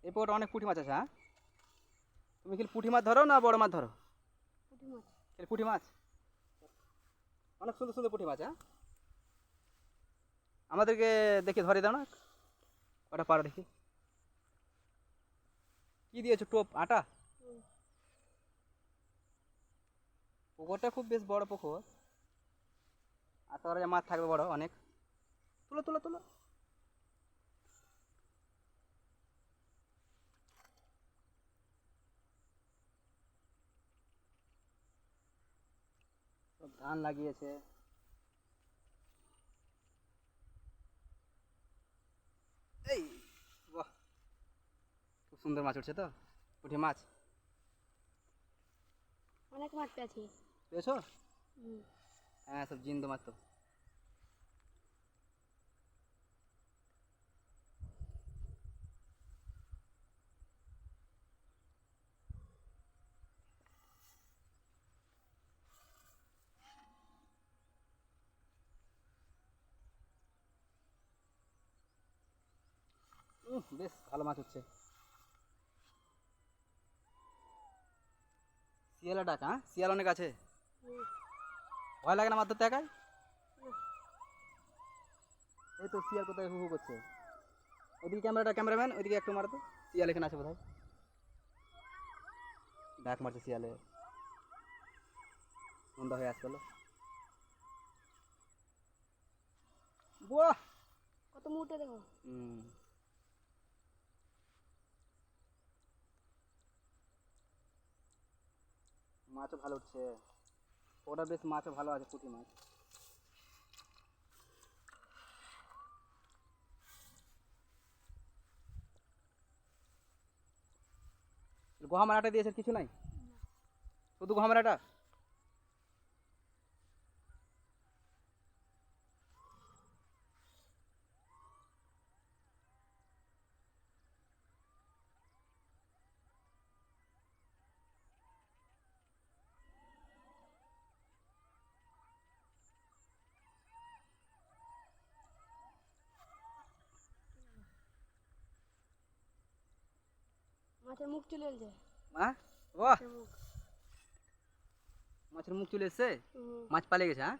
এই পুকুরটা অনেক পুঁটি মাছ আছে। হ্যাঁ, তুমি কি পুঁটি মাছ ধরো না বড় মাছ ধরো? পুঁটি মাছ। পুঁটি মাছ অনেক সুন্দর সুন্দর পুঁটি মাছ। হ্যাঁ, আমাদেরকে দেখি ধরে দাও না কটা পারো দেখি। কি দিয়েছো? টোপ আটা? পুকুরটা খুব বেশ বড় পুকুর, আর তোরা মাছ থাকবে বড় অনেক। তুলো তুলো তুলো। সব ধান লাগিয়েছে। এই বাহ, খুব সুন্দর মাছ উঠছে তো, পুঁটি মাছ। অনেক মাছ পেয়েছি। পেয়েছো? হ্যাঁ, সব জিন্দো মাছ তো। বেশ ভালো মাছ হচ্ছে। শিয়ালা ডাক? হ্যাঁ, শিয়াল অনেক আছে। ভয় লাগে না মাছ ধরতে একাই? এই তো শিয়াল কোথায় হু হু করছে। ওইদিকে ক্যামেরাম্যান ওইদিকে একটু মারো তো। শিয়াল এখানে আছে বোধহয়, ডাক মারছে শিয়ালে। সন্ধ্যা হয়ে আসছিল। বাহ, কত মুটে দেখো। মাছও ভালো উঠছে। ওটা বেশ মাছও ভালো আছে, পুঁটি মাছ। গহামারাটা দিয়েছে, কিছু নাই, শুধু গহামারাটা। মাছের মুখ চলে এসেছে। হ্যাঁ, বাহ, মুখ। মাছের মুখ চলে এসছে। হুম। মাছ পালিয়ে গেছে। হ্যাঁ,